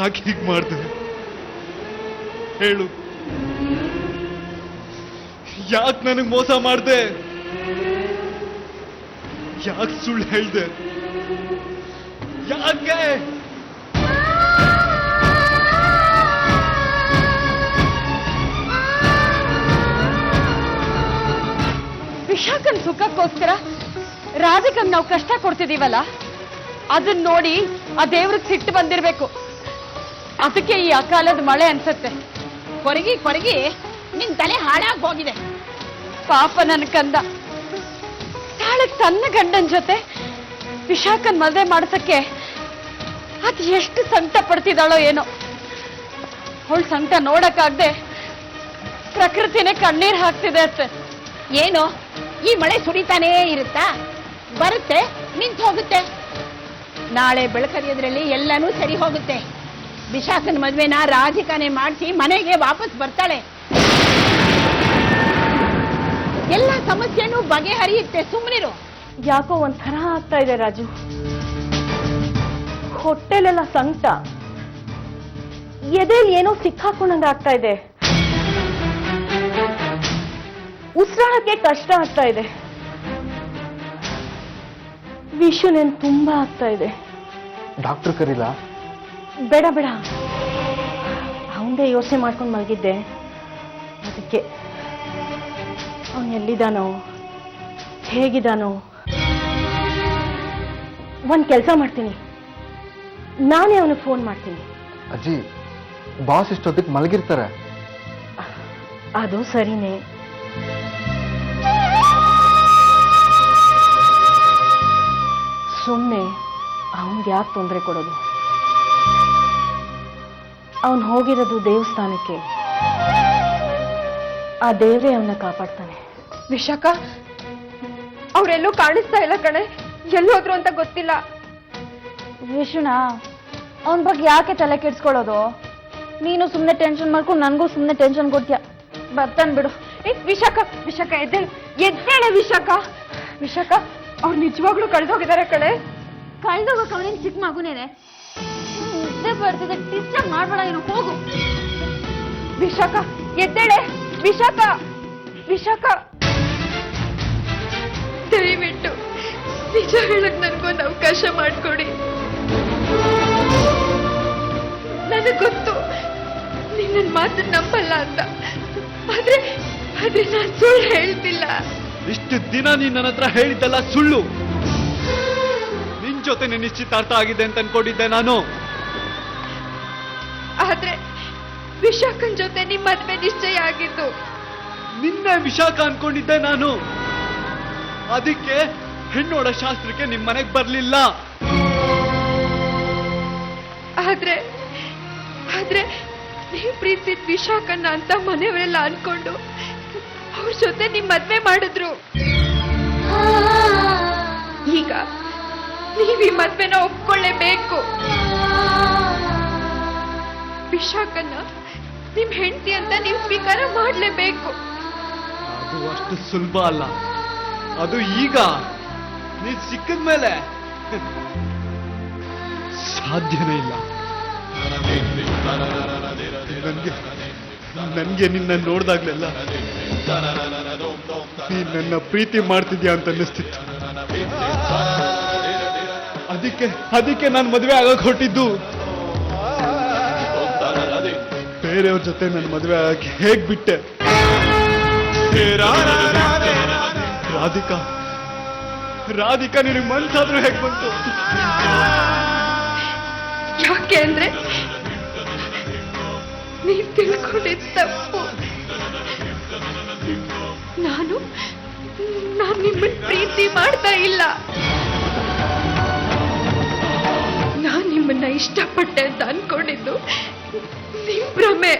ಯಾಕೆ ಹೀಗೆ ಮಾಡ್ದೆ ಹೇಳು? ಯಾಕೆ ನನಗೆ ಮೋಸ ಮಾಡ್ದೆ? ಯಾಕೆ ಸುಳ್ಳು ಹೇಳ್ದೆ? ಯಾಕೆ? ವಿಶಾಖನ್ ಸುಖಕ್ಕೋಸ್ಕರ ರಾಧಿಕಂಗ್ ನಾವು ಕಷ್ಟ ಕೊಡ್ತಿದೀವಲ್ಲ, ಅದನ್ನ ನೋಡಿ ಆ ದೇವ್ರಿಗೆ ಸಿಟ್ಟು ಬಂದಿರ್ಬೇಕು. ಅದಕ್ಕೆ ಈ ಅಕಾಲದ ಮಳೆ ಅನ್ಸತ್ತೆ. ಕೊರಗಿ ಕೊರಗಿ ನಿನ್ ತಲೆ ಹಾಳಾಗಿ ಹೋಗಿದೆ. ಪಾಪ ನನ್ ಕಂದ ತಾಳಕ್ ತನ್ನ ಗಂಡನ್ ಜೊತೆ ವಿಶಾಖನ್ ಮದುವೆ ಮಾಡ್ಸಕ್ಕೆ ಅದ್ ಎಷ್ಟು ಸಂಕಟ ಪಡ್ತಿದ್ದಾಳೋ ಏನೋ. ಅವಳ ಸಂಕಟ ನೋಡಕ್ಕಾಗ್ದೆ ಪ್ರಕೃತಿನೇ ಕಣ್ಣೀರ್ ಹಾಕ್ತಿದೆ ಅತ್ತೆ. ಏನು ಈ ಮಳೆ ಸುರಿತಾನೇ ಇರುತ್ತಾ? ಬರುತ್ತೆ, ನಿಂತು ಹೋಗುತ್ತೆ. ನಾಳೆ ಬೆಳಕರಿಯೋದ್ರಲ್ಲಿ ಎಲ್ಲಾನು ಸರಿ ಹೋಗುತ್ತೆ. ವಿಶಾಖನ್ ಮದ್ವೆನ ರಾಧಿಕಾನೆ ಮಾಡಿಸಿ ಮನೆಗೆ ವಾಪಸ್ ಬರ್ತಾಳೆ. ಎಲ್ಲ ಸಮಸ್ಯೆನೂ ಬಗೆಹರಿಯುತ್ತೆ, ಸುಮ್ಮನಿರು. ಯಾಕೋ ಒಂಥರ ಆಗ್ತಾ ಇದೆ ರಾಜು. ಹೊಟ್ಟೆಲೆಲ್ಲ ಸಂಕಟ, ಎದೆಯಲ್ಲಿ ಏನೋ ಸಿಕ್ಕಾಕೊಂಡಂಗ ಆಗ್ತಾ ಇದೆ. ಉಸಿರಾಡಕ್ಕೆ ಕಷ್ಟ ಆಗ್ತಾ ಇದೆ. ವಿಷುನೇನ್ ತುಂಬಾ ಆಗ್ತಾ ಇದೆ. ಡಾಕ್ಟರ್ ಕರೀಲ? ಬೇಡ ಬೇಡ, ಅವಂದೇ ಯೋಚನೆ ಮಾಡ್ಕೊಂಡು ಮಲಗಿದ್ದೆ. ಅದಕ್ಕೆ ಅವನು ಎಲ್ಲಿದ್ದಾನೋ, ಹೇಗಿದ್ದಾನೋ. ಒಂದ್ ಕೆಲಸ ಮಾಡ್ತೀನಿ, ನಾನೇ ಅವನಿಗೆ ಫೋನ್ ಮಾಡ್ತೀನಿ. ಅಜ್ಜಿ, ಬಾಸ್ ಇಷ್ಟೊತ್ತಿಗೆ ಮಲಗಿರ್ತಾರೆ. ಅದು ಸರಿನೇ. ಸುಮ್ಮನೆ ಅವನ್ಗೆ ಯಾಕೆ ತೊಂದರೆ ಕೊಡೋದು? ಅವನು ಹೋಗಿರೋದು ದೇವಸ್ಥಾನಕ್ಕೆ. ಆ ದೇವ್ರೇ ಅವನ್ನ ಕಾಪಾಡ್ತಾನೆ. ವಿಶಾಖ, ಅವರೆಲ್ಲೂ ಕಾಣಿಸ್ತಾ ಇಲ್ಲ ಕಣೆ. ಎಲ್ಲೋದ್ರು ಅಂತ ಗೊತ್ತಿಲ್ಲ. ವಿಷ್ಣುನಾ, ಅವನ ಬಗ್ಗೆ ಯಾಕೆ ತಲೆ ಕೆಡ್ಸ್ಕೊಳ್ಳೋದು? ನೀನು ಸುಮ್ಮನೆ ಟೆನ್ಷನ್ ಮಾಡ್ಕೊಂಡು ನನಗೂ ಸುಮ್ಮನೆ ಟೆನ್ಷನ್ ಕೊಡ್ತೀಯ. ಬರ್ತಾನೆ ಬಿಡು. ವಿಶಾಖ ವಿಶಾಖ ಎದ್ದೇಳು, ಎದ್ದೇಳೆ ವಿಶಾಖ. ವಿಶಾಖ, ಅವ್ರು ನಿಜವಾಗ್ಲೂ ಕಳ್ದೋಗಿದ್ದಾರೆ ಕಣೆ. ಕಳ್ದೋಗಕ್ಕೆ ಅವನೇನು ಚಿಕ್ಕ ಮಗುನೇನೆ. ನಿದ್ದೆ ಬರ್ತಿದೆ, ಡಿಸ್ಟರ್ಬ್ ಮಾಡ್ಬೇಡ. ಏನು, ಹೋಗು. ವಿಶಾಖ ಎದ್ದೇಳೆ. ವಿಶಾಖ ವಿಶಾಖ, ದಯವಿಟ್ಟು ನಿಜ ಹೇಳಕ್ ನನ್ಗೊಂದು ಅವಕಾಶ ಮಾಡ್ಕೊಡಿ. ನನಗ್ ಗೊತ್ತು ನೀನ್ ನನ್ ಮಾತನ್ನ ನಂಬಲ್ಲ ಅಂತ. ಆದ್ರೆ ನಾನ್ ಸುಳ್ಳು ಹೇಳ್ತಿಲ್ಲ. ಇಷ್ಟು ದಿನ ನೀನ್ ನನ್ನ ಹತ್ರ ಹೇಳಿದ್ದಲ್ಲ ಸುಳ್ಳು. ನಿನ್ ಜೊತೆ ನಿಶ್ಚಿತಾರ್ಥ ಆಗಿದೆ ಅಂತ ಅನ್ಕೊಂಡಿದ್ದೆ ನಾನು. ಆದ್ರೆ ವಿಶಾಖನ್ ಜೊತೆ ನಿಮ್ ಮದ್ವೆ ನಿಶ್ಚಯ ಆಗಿದ್ದು. ನಿನ್ನೆ ವಿಶಾಖ ಅನ್ಕೊಂಡಿದ್ದೆ ನಾನು. ಅದಕ್ಕೆ ಹೆಣ್ಣೋಡ ಶಾಸ್ತ್ರಕ್ಕೆ ನಿಮ್ ಮನೆಗ್ ಬರ್ಲಿಲ್ಲ. ಆದ್ರೆ ನೀವ್ ಪ್ರೀತಿಸಿದ ವಿಶಾಖನ್ನ ಅಂತ ಮನೆಯವರೆಲ್ಲ ಅನ್ಕೊಂಡು ಅವ್ರ ಜೊತೆ ನಿಮ್ ಮದ್ವೆ ಮಾಡಿದ್ರು. ಈಗ ನೀವ್ ಈ ಮದ್ವೆನ ಒಪ್ಕೊಳ್ಳೇಬೇಕು. ವಿಶಾಖನ್ನ ನಿಮ್ ಹೆಂಡತಿ ಅಂತ ನೀವ್ ಸ್ವೀಕಾರ ಮಾಡ್ಲೇಬೇಕು. ಅದು ಅಷ್ಟು ಸುಲಭ ಅಲ್ಲ. ಅದು ಈಗ ನೀನ್ ಸಿಕ್ಕಿದ್ಮೇಲೆ ಸಾಧ್ಯನೇ ಇಲ್ಲ. ನನ್ಗೆ ನಿನ್ನ ನೋಡ್ದಾಗ್ಲೆಲ್ಲ ನೀನ್ ನನ್ನ ಪ್ರೀತಿ ಮಾಡ್ತಿದ್ಯಾ ಅಂತ ಅನ್ನಿಸ್ತಿತ್ತು. ಅದಕ್ಕೆ ನಾನು ಮದುವೆ ಆಗಕ್ ಹೊರಟಿದ್ದು. ಬೇರೆಯವ್ರ ಜೊತೆ ನನ್ನ ಮದುವೆ ಆಗಕ್ಕೆ ಹೇಗ್ ಬಿಟ್ಟೆ? ರಾಧಿಕಾ ನಿನಗೆ ಮನ್ಸಾದ್ರೂ ಹೇಗ್ ಬಂತು? ಯಾಕೆ ಅಂದ್ರೆ ನೀವ್ ತಿಳ್ಕೊಂಡಿದ್ ತಪ್ಪು. ನಾನು ನಿಮ್ಮನ್ನ ಪ್ರೀತಿ ಮಾಡ್ತಾ ಇಲ್ಲ. ನಾನ್ ನಿಮ್ಮನ್ನ ಇಷ್ಟಪಟ್ಟೆ ಅಂತ ಅನ್ಕೊಂಡಿದ್ದು ನಿಮ್ ಭ್ರಮೆ.